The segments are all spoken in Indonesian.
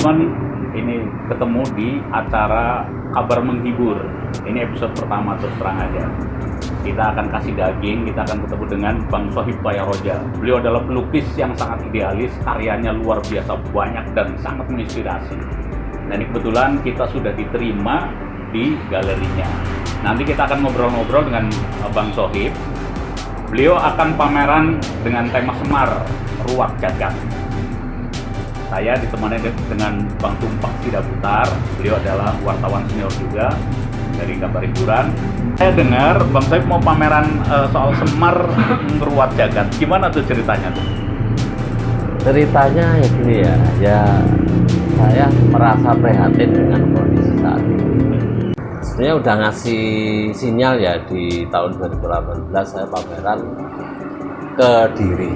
teman-teman, ini ketemu di acara Kabar Menghibur. Ini episode pertama, terus terang aja. Kita akan kasih daging, kita akan ketemu dengan Bang Sohib Bayaroja. Beliau adalah pelukis yang sangat idealis, karyanya luar biasa banyak dan sangat menginspirasi. Dan kebetulan kita sudah diterima di galerinya. Nanti kita akan ngobrol-ngobrol dengan Bang Sohib. Beliau akan pameran dengan tema Semar, Ruat Jagat. Saya ditemani dengan Bang Tumpak Sidaputar. Beliau adalah wartawan senior juga dari Kabar Hiburan. Saya dengar Bang Sohib mau pameran soal Semar Ruat Jagat. Gimana tuh ceritanya tuh? Ceritanya ya gini ya saya merasa prihatin dengan kondisi saat ini. Sebenarnya udah ngasih sinyal ya di tahun 2018 saya pameran ke Diri.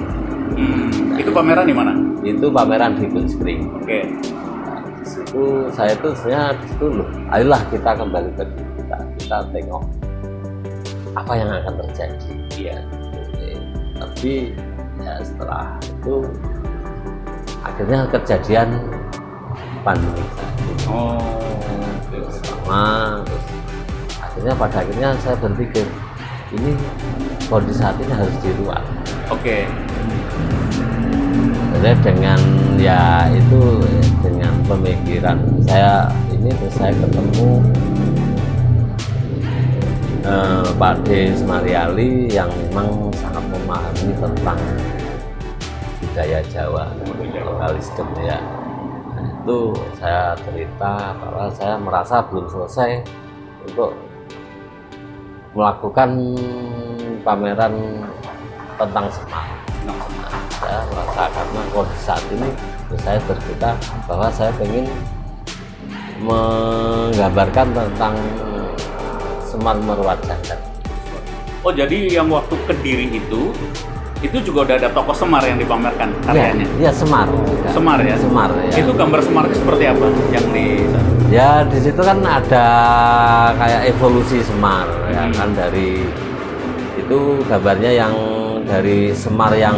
Itu pameran di mana? Itu pameran di Good Spring. Oke. Nah, di situ saya tuh sebenarnya di situ loh. Ayolah kita kembali ke diri kita tengok apa yang akan terjadi. Iya. Tapi ya setelah itu akhirnya kejadian pandemi. Terus akhirnya pada akhirnya saya berpikir ini kondisi saat ini harus diruat. Oke. Jadi dengan ya itu dengan pemikiran saya ini terus saya ketemu Pak D. Semariali yang memang sangat memahami tentang budaya Jawa, lokalisme ya. Nah, itu saya cerita bahwa saya merasa belum selesai untuk melakukan pameran tentang Semar. Saya merasa karena kondisi saat ini saya bercerita bahwa saya ingin menggambarkan tentang Semar Meruat Jagat. Oh, jadi yang waktu ke Diri itu juga udah ada tokoh Semar yang dipamerkan karyanya? Iya, Semar juga. Semar ya? Semar ya. Itu gambar Semar seperti apa yang di ya di situ kan ada kayak evolusi Semar ya kan, dari itu gambarnya yang dari Semar yang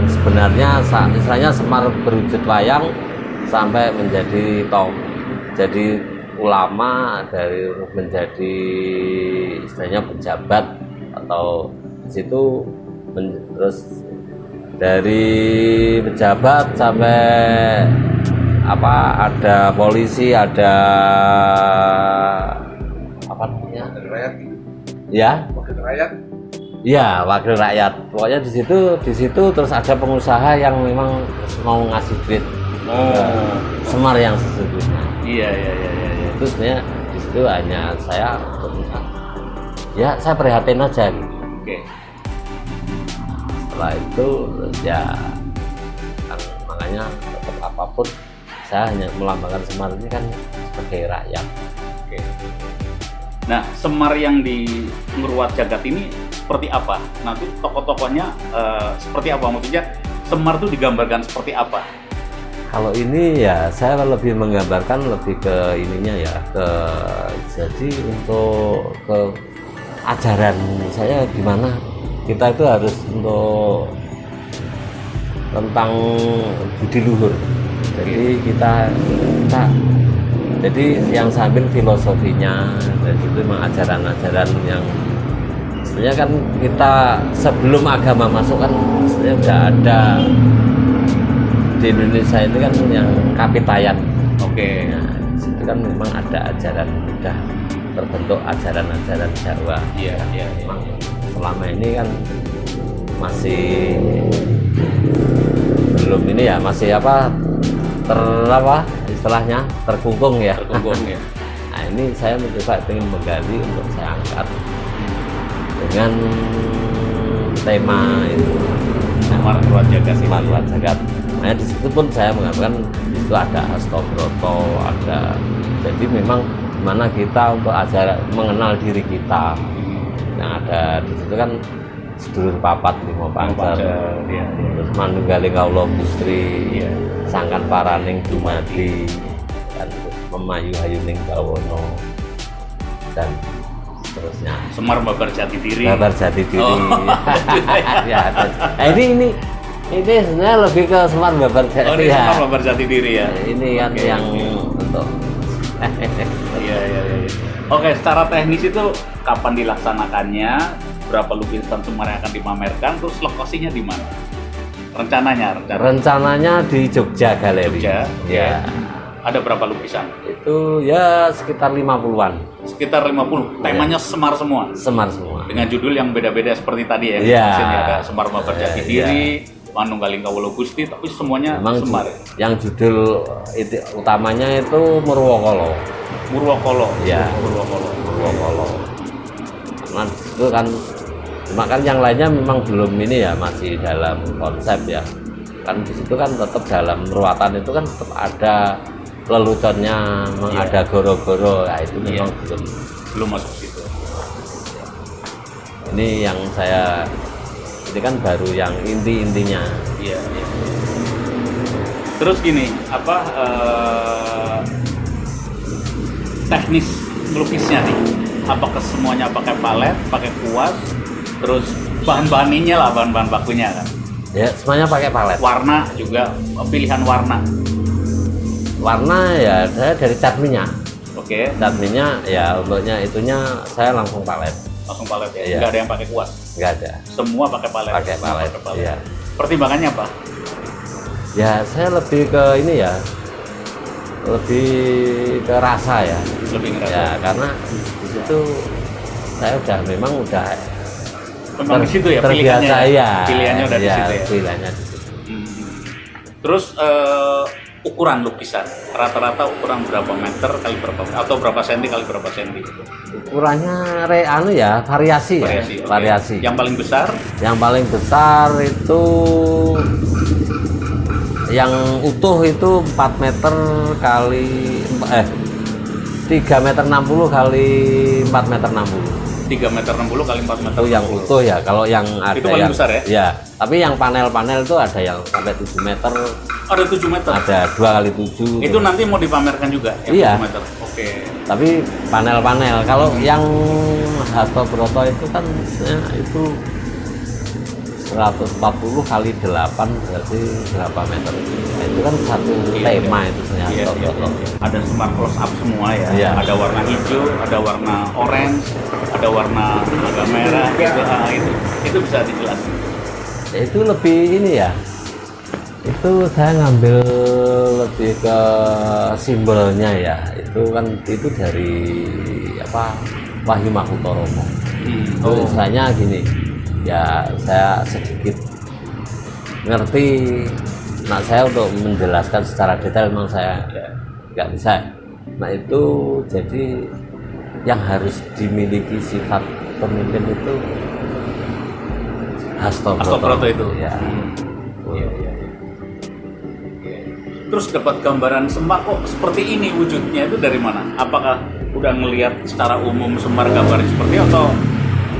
sebenarnya misalnya Semar berwujud wayang sampai menjadi jadi ulama, dari menjadi istilahnya pejabat atau di situ terus dari pejabat sampai apa, ada polisi, ada apa namanya, rakyat ya wakil rakyat. Ya, wakil rakyat. Pokoknya di situ terus ada pengusaha yang memang mau ngasih duit Semar yang sesungguhnya. Iya. Itu sebenarnya di situ hanya saya ya saya prihatin aja gitu. Oke. Setelah itu ya kan, makanya tetap apapun saya hanya melambangkan Semar ini kan sebagai rakyat. Oke. Nah, Semar yang di Meruat Jagat ini seperti apa? Nanti tokoh-tokohnya seperti apa? Maksudnya Semar itu digambarkan seperti apa? Kalau ini ya saya lebih menggambarkan lebih ke ininya ya, jadi untuk ke ajaran saya gimana kita itu harus untuk tentang budi luhur. Jadi kita jadi yang sambil filosofinya, dan itu memang ajaran-ajaran yang sebenarnya kan kita sebelum agama masuk kan sebenarnya udah ada di Indonesia ini kan yang Kapitayan. Oke. Nah, itu kan memang ada ajaran, udah terbentuk ajaran-ajaran Jawa. Iya. Memang selama ini kan masih belum ini ya, masih istilahnya terkungkung ya. Nah, ini saya mencoba ingin menggali untuk saya angkat dengan tema itu Semar Ruat Jagat. Semar Ruat Jagat. Nah, di situ pun saya mengatakan di situ ada Hastobroto, ada, jadi memang gimana kita untuk mengenal diri kita. Yang ada di situ kan sedulur papat limo pancer, terus manunggaling kawula Gusti, sangkan paraning dumadi, dan terus memayu hayuning bawono, dan seterusnya. Semar babar jati diri. Babar jati diri. Oh. Ya, ini Ini sebenarnya lebih ke Semar Babar Jati. Oh, ini Semar Babar Jati Diri ya. Ini kan Oke, yang oke. untuk Iya, iya, iya. Oke, secara teknis itu kapan dilaksanakannya, berapa lukisan Semar yang akan dipamerkan, terus lokasinya di mana? rencananya di Jogja Galeri. Jogja, Ya. Ada berapa lukisan? Itu ya sekitar 50-an. Sekitar 50. Temanya Semar semua. Semar semua. Dengan judul yang beda-beda seperti tadi ya. Iya. Di sini ada Semar Babar Jati Iya. Diri, Manunggaling Kawula Gusti, tapi semuanya Memang Semar. yang judul itu utamanya itu Murwokolo. Murwokolo. Iya. Murwokolo. Murwokolo. Karena itu kan cuma kan yang lainnya memang belum ini ya, masih dalam konsep ya. Kan di situ kan tetap dalam ruatan itu kan tetap ada leluconnya, memang Iya. ada goro-goro. Ya itu Iya. memang Belum masuk situ. ini yang saya ini kan baru yang intinya. Iya, iya. Terus gini, apa teknis melukisnya nih? Apakah semuanya pakai palet, pakai kuas, terus bahan-bahan ininya lah, bahan-bahan bakunya kan? Ya semuanya pakai palet. Warna juga, pilihan warna. Warna ya saya dari cat minyak. Oke, Cat minyak ya untuknya itunya saya langsung palet. langsung palet ya. Iya. Nggak ada yang pakai kuas. Nggak ada. Semua pakai palet. Pakai Semua palet. pakai palet. Iya. Pertimbangannya apa? Ya saya lebih ke ini ya, lebih ke rasa ya. Lebih ngerasa. Ya karena di situ saya memang udah Memang di situ ya terbiasa pilihannya. ya. Pilihannya udah di Ya, situ ya. Pilihannya di situ. Hmm. Terus ukuran lukisan, rata-rata ukuran berapa meter kali berapa atau berapa senti kali berapa senti? Ukurannya ya variasi ya. Variasi. oke. Variasi. Yang paling besar Yang paling besar itu yang utuh itu 4 meter kali 3 meter 60 kali 4 meter 60. 3 meter 60 kali 4 meter. Itu yang 60. utuh ya. Kalau yang ada Itu paling yang besar ya? Ya, tapi yang panel-panel itu ada yang sampai 7 meter, Ada 7 meter. ada 2 kali 7. Itu nanti mau dipamerkan juga yang Iya. 7 meter. Oke. Tapi panel-panel. Kalau yang Hasto Broto itu kan itu 140 kali 8 berarti berapa meter? Nah, itu kan satu Iya, tema iya. itu sebenarnya Iya, Hasto iya, Broto. iya. Ada Semar close up semua ya. Iya. Ada warna hijau, ada warna orange, ada warna agak merah gitu. Ah, itu bisa dijelaskan. Ya, itu lebih ini ya. Itu saya ngambil lebih ke simbolnya ya. Itu kan itu dari apa? Wahyu Makutoromo. Itu Oh. istilahnya gini. Ya saya sedikit ngerti. Nah saya untuk menjelaskan secara detail memang saya nggak bisa. Nah itu jadi yang harus dimiliki sifat pemimpin itu Hasto Broto itu. Ya. Iya, iya, iya. Terus dapat gambaran Semar kok seperti ini wujudnya itu dari mana? Apakah udah melihat secara umum Semar gambarnya seperti itu atau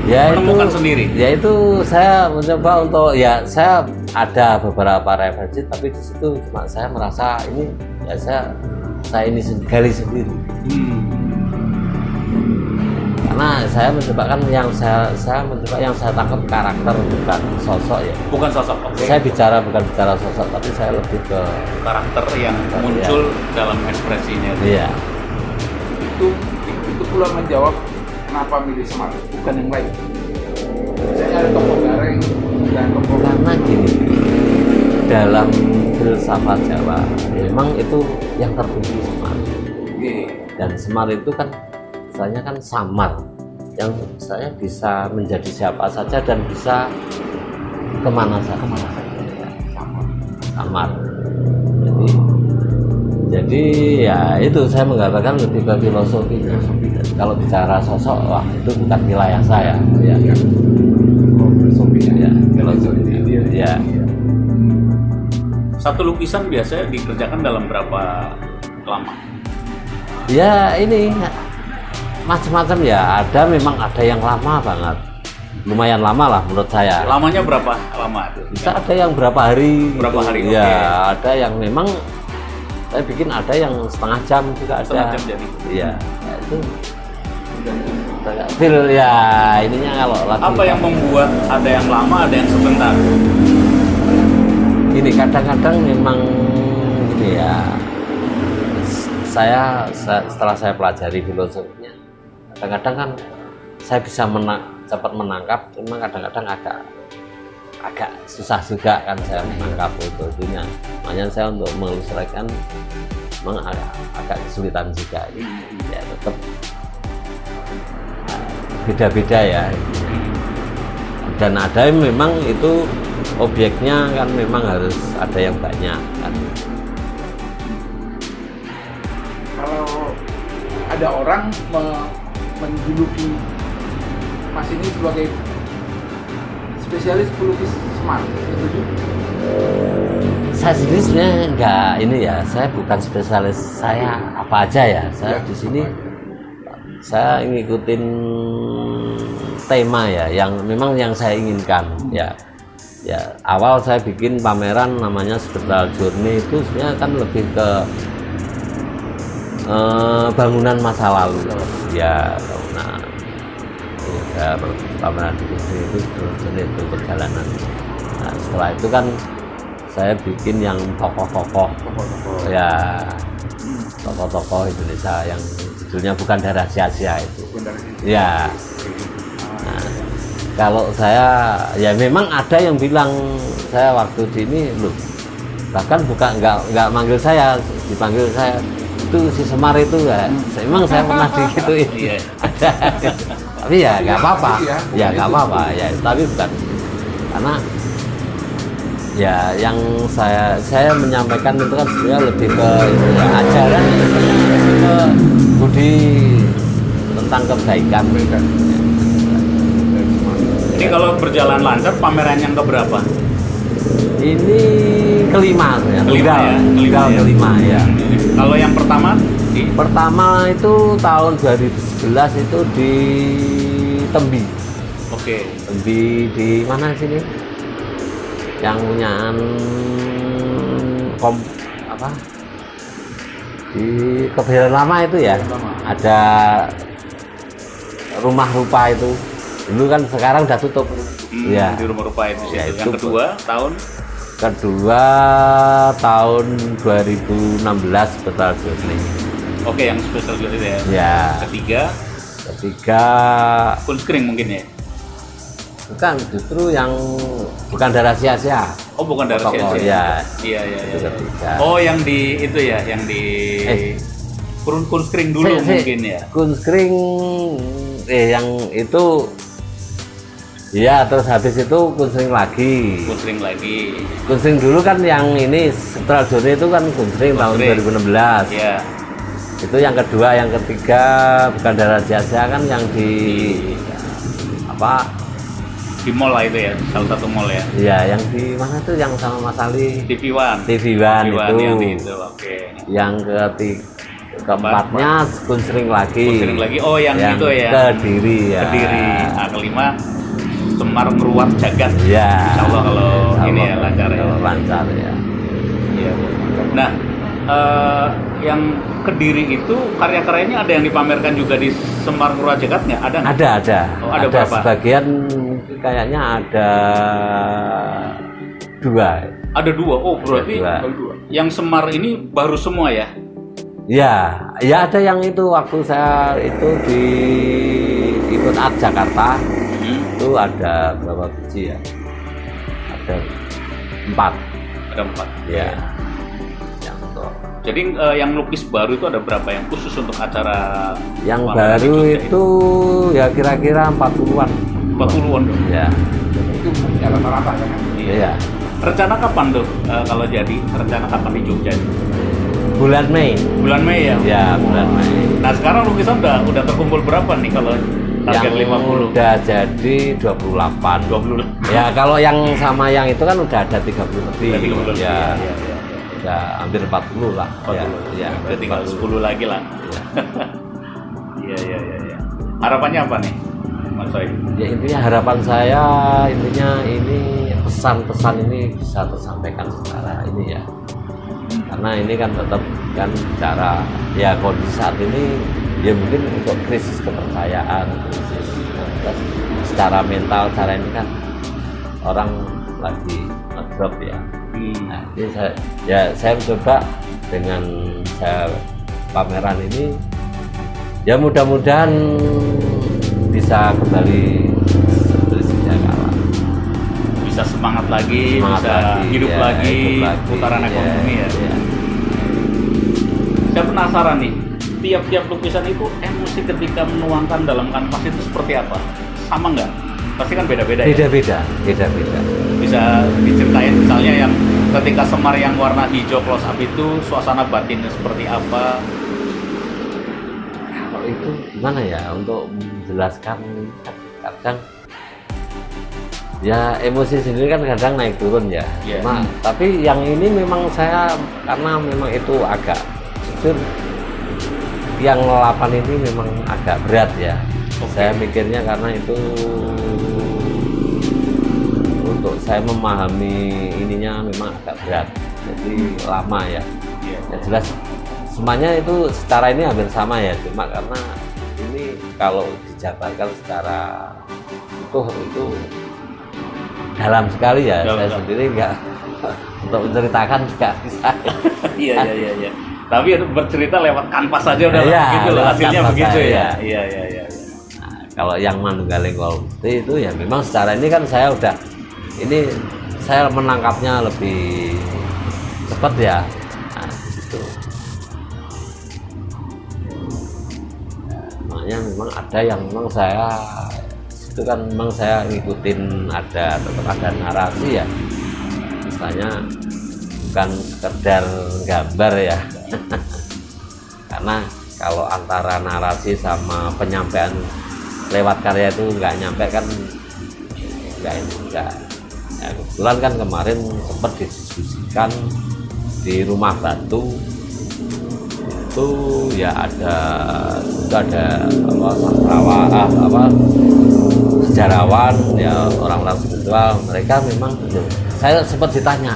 Ya menemukan itu, sendiri? Ya itu saya mencoba untuk ya saya ada beberapa referensi tapi di situ cuma saya merasa ini ya saya ini gali sendiri. Karena saya mencoba kan yang saya mencoba yang saya tangkap karakter bukan sosok ya. Bukan sosok, oke. Saya bukan bicara sosok tapi saya lebih ke Karakter yang muncul dalam ekspresinya. iya. Itu pula menjawab kenapa milih Semar, bukan yang lain. Misalnya ada tokoh Gareng dan tokoh Karena gini dalam filsafat Jawa memang itu yang tertinggi Semar. Dan Semar itu kan misalnya kan samar yang saya bisa menjadi siapa saja dan bisa kemana saja. Ya, samar. Jadi ya itu saya menggambarkan lebih ke filosofi. Kalau bicara sosok, wah itu bukan wilayah saya. Ya, filosofi ya, filosofi. Ya. Satu lukisan biasanya dikerjakan dalam berapa lama? Ya ini macam-macam ya. Ada memang ada yang lama banget. Lumayan lama lah menurut saya. Lamanya berapa lama itu? Bisa ada yang berapa hari. Berapa hari, Ya, oke. ada yang memang saya bikin ada yang setengah jam juga ada. Setengah jam jadi. Iya, ya, itu kayak feel ya ininya kalau lagi. Apa yang membuat ada yang lama, ada yang sebentar? Ini kadang-kadang memang ini ya, saya setelah saya pelajari filosofinya, kadang-kadang kan saya bisa cepat menangkap, cuma kadang-kadang agak susah juga kan saya menangkap filosofinya. Makanya saya untuk mengilustrasikan memang agak kesulitan juga. Ya tetap beda-beda ya. Dan ada yang memang itu objeknya kan memang harus ada yang banyak kan. Kalau ada orang menjuluki Mas ini sebagai spesialis pelukis Semar, setuju? Saya sendiri sebenarnya enggak ini ya, saya bukan spesialis, saya apa aja ya. Saya di sini saya ngikutin tema ya, yang memang yang saya inginkan ya. Ya awal saya bikin pameran namanya Spectral Journey itu sebenarnya kan lebih ke bangunan masa lalu ya, bangunan ya, pameran itu itu perjalanan. Nah, setelah itu kan saya bikin yang tokoh-tokoh ya, tokoh-tokoh Indonesia yang judulnya Bukan Darah Sia-sia itu ya. Nah, kalau saya ya memang ada yang bilang saya waktu di ini loh, bahkan nggak manggil saya, dipanggil saya itu si Semar itu ya. Memang saya pernah digituin ada. Tapi ya nggak apa-apa ya, nggak apa-apa ya, tapi bukan karena ya yang saya menyampaikan itu kan sebenarnya lebih ke ya, ajaran ke budi tentang kebaikan. Jadi kalau berjalan lancar, pameran yang keberapa? Ini kelima ya, kelima ya. Kalau yang pertama? Pertama itu tahun 2011 itu di Tembi. Oke. Tembi di mana sini? Yang punyaan apa? Di Kebayoran Lama itu ya. Ada rumah rupa itu. Dulu kan, sekarang udah tutup. Ya. Di rumah rupa itu. Ya, yang itu kedua tahun 2016 Spectral Journey. Oke, yang Spectral Journey ya. Ya. Ketiga Fullscreen mungkin ya. Bukan, justru yang Bukan Darah Sia-sia. Oh, Bukan Darah Sia-sia. Iya. Iya. Oh, yang di itu ya, yang di Fullscreen dulu mungkin ya. Fullscreen yang itu ya, terus habis itu Fullscreen lagi. Fullscreen dulu kan yang ini Spectral Journey itu kan Fullscreen tahun 2016. Iya. Itu yang kedua, yang ketiga Bukan Darah Sia-sia kan yang di apa? Di mall lah itu ya, salah satu mall ya. Iya, yang di mana tuh yang sama Mas Ali? TV One itu. Yang itu, oke. Yang keempatnya Fullscreen lagi. Oh, yang itu ya. Kediri ya. Nah, kelima Semar Meruat Jagat. Ya. Insya Allah kalau ini ya lancar ya. Lancar ya. Iya. Nah, yang Kediri itu karya-karyanya ada yang dipamerkan juga di Semar Meruat Jagatnya? Ada? Ada. Oh, ada berapa? Sebagian kayaknya ada 2. Ada 2. Oh, berarti yang Semar ini baru semua ya? Ya ada yang itu waktu saya itu di ikut Art Jakarta. Itu ada berapa biji ya? Ada 4. Ada 4. Ya. Yang untuk. Jadi yang lukis baru itu ada berapa yang khusus untuk acara? Yang baru itu ya kira-kira 40-an. 40-an dong. Ya. Itu rata-rata kan? Iya. Rencana kapan tuh kalau jadi? Rencana kapan di Jogja? Bulan Mei. Bulan Mei ya? Ya, bulan Mei. Nah, sekarang lukisan udah terkumpul berapa nih kalau target 50? Udah jadi 28. 20. Ya, kalau yang sama yang itu kan udah ada 30 lebih. Ya. Ya, hampir 40 lah. 40. Ya, berarti tinggal 10 lagi lah. Iya. Harapannya apa nih, Mas Soib? Ya, intinya harapan saya ini pesan-pesan ini bisa tersampaikan secara ini ya. Karena ini kan tetap kan cara ya kondisi saat ini ya mungkin untuk krisis kepercayaan, krisis secara mental, cara ini kan orang lagi ngedrop ya. Nah, ini saya mencoba dengan saya pameran ini, ya mudah-mudahan bisa kembali seperti sedia kala. Bisa semangat lagi, Semangat bisa lagi, hidup ya, lagi, hidup lagi, putaran ya, ekonomi ya. ya. Saya penasaran nih, tiap-tiap lukisan itu emosi ketika menuangkan dalam kanvas itu seperti apa? Sama nggak? Pasti kan beda-beda ya? Beda-beda. Bisa diceritain misalnya yang ketika Semar yang warna hijau close up itu suasana batinnya seperti apa? Kalau itu gimana ya untuk menjelaskan, kadang ya emosi sendiri kan kadang naik turun ya. Iya. Tapi yang ini memang saya, karena memang itu agak jujur, yang 8 ini memang agak berat ya. Saya mikirnya karena itu untuk saya memahami ininya memang agak berat, jadi lama ya. Iya. Ya jelas semuanya itu secara ini hampir sama ya, cuma karena ini kalau dijabarkan secara itu dalam sekali ya. Dalam Saya sekali. sendiri nggak untuk menceritakan juga bisa. Iya. Tapi itu bercerita lewat kanvas saja udah Iya, begitu loh, lewat hasilnya kanvas begitu saya, ya. iya. Iya. Nah, kalau yang Manunggaling Wolfti itu ya memang secara ini kan saya udah, ini saya menangkapnya lebih cepat ya. Nah, gitu. Makanya memang ada yang memang saya itu kan memang saya ngikutin, tetap ada narasi ya. Misalnya bukan sekedar gambar ya. Karena kalau antara narasi sama penyampaian lewat karya itu nggak nyampe kan enggak. Ya, kebetulan kan kemarin sempat didiskusikan di Rumah Batu itu ya ada sejarawan ya, orang-orang spiritual, mereka memang saya sempat ditanya,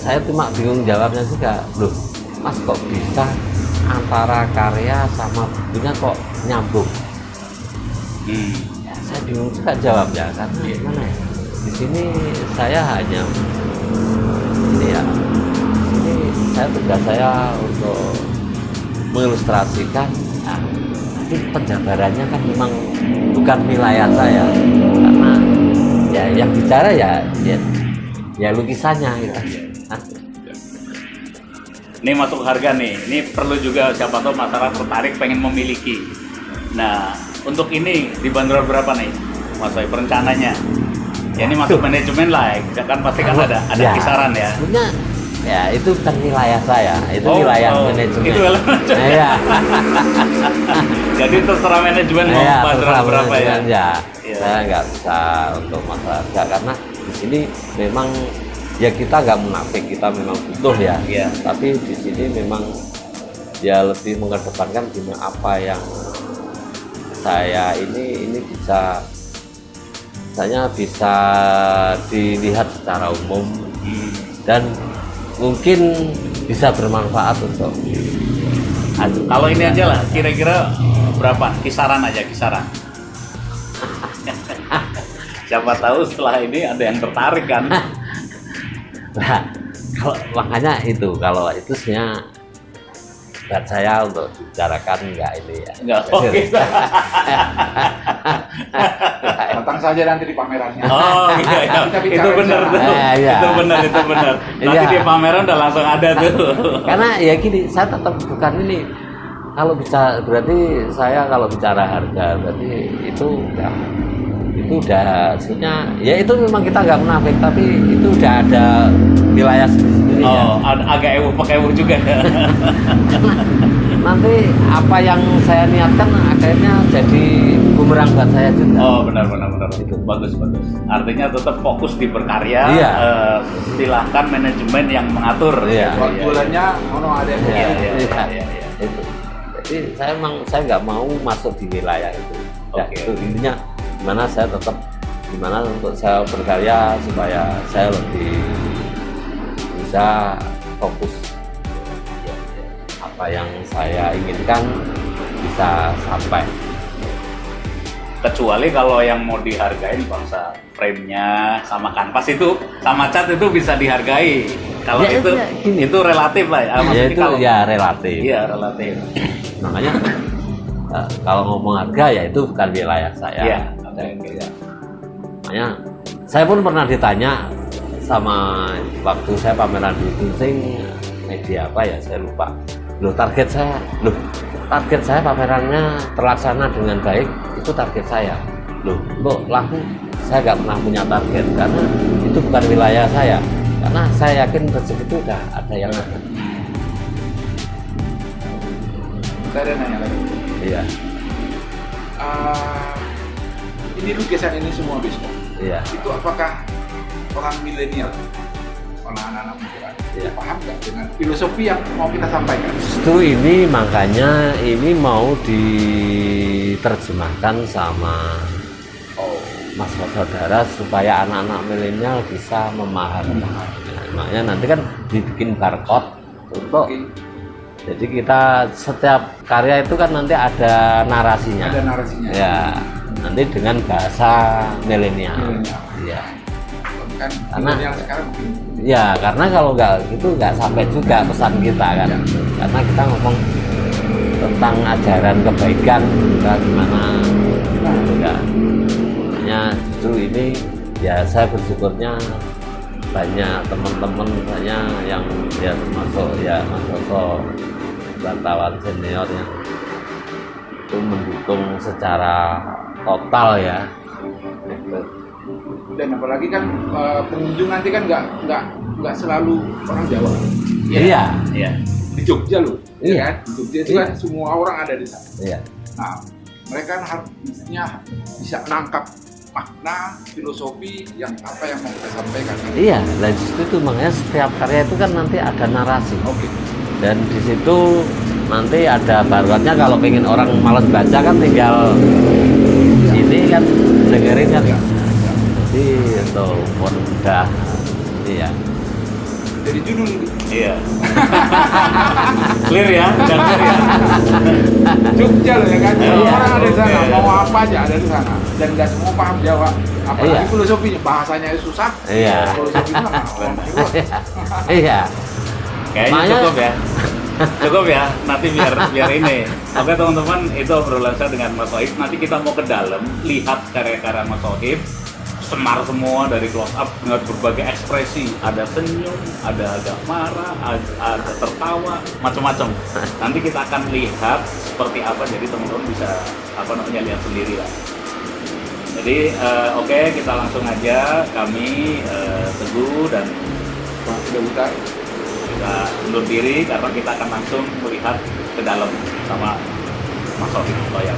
saya cuma bingung jawabnya juga, loh Mas kok bisa antara karya sama bukunya kok nyambung? Ya, saya bingung juga jawabnya karena gimana ya, di sini saya hanya ini ya, ini saya tugas saya untuk mengilustrasikan, nah, tapi penjabarannya kan memang bukan wilayah saya, karena ya yang bicara ya lukisannya gitu. Ini masuk harga nih, ini perlu juga siapa tahu masyarakat tertarik pengen memiliki. Nah, untuk ini dibanderol berapa nih Mas Sohib rencananya? Ya ini masuk manajemen lah, kan pasti kan ada kisaran ya. Sebenarnya ya itu bukan wilayah saya, itu wilayah manajemen. Itu wilayah manajemen. Iya. Jadi terserah manajemen mau Iya, banderol terserah berapa ya? manajemen, ya. Iya. Saya nggak bisa untuk masalah harga, karena di sini memang ya kita nggak munafik, kita memang butuh ya. Iya. Tapi di sini memang ya lebih mengedepankan gimana apa yang saya ini bisa, misalnya bisa dilihat secara umum dan mungkin bisa bermanfaat untuk Kalau ini aja lah, kira-kira berapa? Kisaran aja, kisaran. Siapa tahu setelah ini ada yang tertarik kan? Nah, kalau makanya itu, kalau itu sebenarnya buat saya untuk dibicarakan nggak ini ya. Enggak, oke. Datang saja nanti di pamerannya. Oh iya. Kita bicara Itu benar di tuh. sana. Iya. Itu benar. Nanti Iya. di pameran udah langsung ada tuh. Karena ya gini, saya tetap bukan ini. Kalau bicara, berarti saya kalau bicara harga berarti itu udah sebenarnya ya itu memang kita nggak munafik, tapi itu udah ada wilayah sendiri ya. Oh, agak ewu juga ya. Nanti apa yang saya niatkan akhirnya jadi bumerang buat saya juga. Oh, benar. Itu. Bagus. Artinya tetap fokus di berkarya. Iya. Silahkan manajemen yang mengatur. Iya. Buat bulannya, ada yang Iya. Iya. Itu. Jadi saya nggak mau masuk di wilayah itu. Ya, Oke. itu intinya gimana saya tetap gimana untuk saya berkarya supaya saya lebih bisa fokus apa yang saya inginkan bisa sampai. Kecuali kalau yang mau dihargain bangsa frame-nya sama kanvas itu sama cat itu bisa dihargai. Kalau Ya, itu ya, gini. itu relatif lah ya. Ya Maksudnya itu kalau ya relatif. iya relatif. Makanya kalau ngomong harga ya itu bukan wilayah saya. Iya. Ya. Makanya saya pun pernah ditanya sama waktu saya pameran di Ginseng media apa ya saya lupa. Target saya pamerannya terlaksana dengan baik, itu target saya. Untuk laku saya nggak pernah punya target karena itu bukan wilayah saya. Karena saya yakin rezeki itu udah ada yang ada. Saya ada nanya lagi. Iya, Ini lukisan ini semua besok. iya. Itu apakah orang milenial, orang anak-anak muda, Iya. paham nggak dengan filosofi yang mau kita sampaikan? Justru ini makanya ini mau diterjemahkan sama mas saudara supaya anak-anak milenial bisa memahami. Nah, makanya nanti kan dibikin barcode untuk jadi kita setiap karya itu kan nanti ada narasinya. Ada narasinya. Ya, nanti dengan bahasa milenial. Milenial. Iya. Kan Karena- milenial sekarang mungkin Ya, karena kalau nggak gitu nggak sampai juga pesan kita kan. Karena kita ngomong tentang ajaran kebaikan, kita gimana. Ya. Makanya justru ini ya saya bersyukurnya banyak teman-teman saya yang ya termasuk ya Mas Toto, wartawan senior yang itu mendukung secara total ya. dan apalagi kan pengunjung nanti kan nggak selalu orang Jawa. Iya. Iya. Di Jogja loh, Iya. ya kan? Di Jogja itu Iya. kan semua orang ada di sana. Iya. Nah, mereka kan harusnya bisa menangkap makna filosofi yang apa yang mau kita sampaikan. Iya, dan justru itu makanya setiap karya itu kan nanti ada narasi. Oke. Dan di situ nanti ada baruannya kalau pengen orang malas baca kan tinggal ini kan dengerin kan. Jadi itu mudah. Iya. Jadi judul Iya. Clear ya, udah clear ya. Jogja loh ya kan, semua Iya. orang ada di sana, Oke. mau apa aja ada di sana, dan nggak semua paham Jawa. Apalagi Iya. filosofinya, bahasanya susah. Iya. Filosofinya Iya. Kayaknya Makanya- cukup ya. Cukup ya, nanti biar ini. Oke teman-teman, itu obrolan saya dengan Mas Sohib. Nanti kita mau ke dalam, lihat karya-karya Mas Sohib. Semar semua dari close up dengan berbagai ekspresi. Ada senyum, ada agak marah, ada tertawa, macam-macam. Nanti kita akan lihat seperti apa, jadi teman-teman bisa lihat sendiri lah. Jadi oke, kita langsung aja. Kami Teguh dan sudah buta. kita undur diri karena kita akan langsung melihat ke dalam sama Mas Sohib Bayar.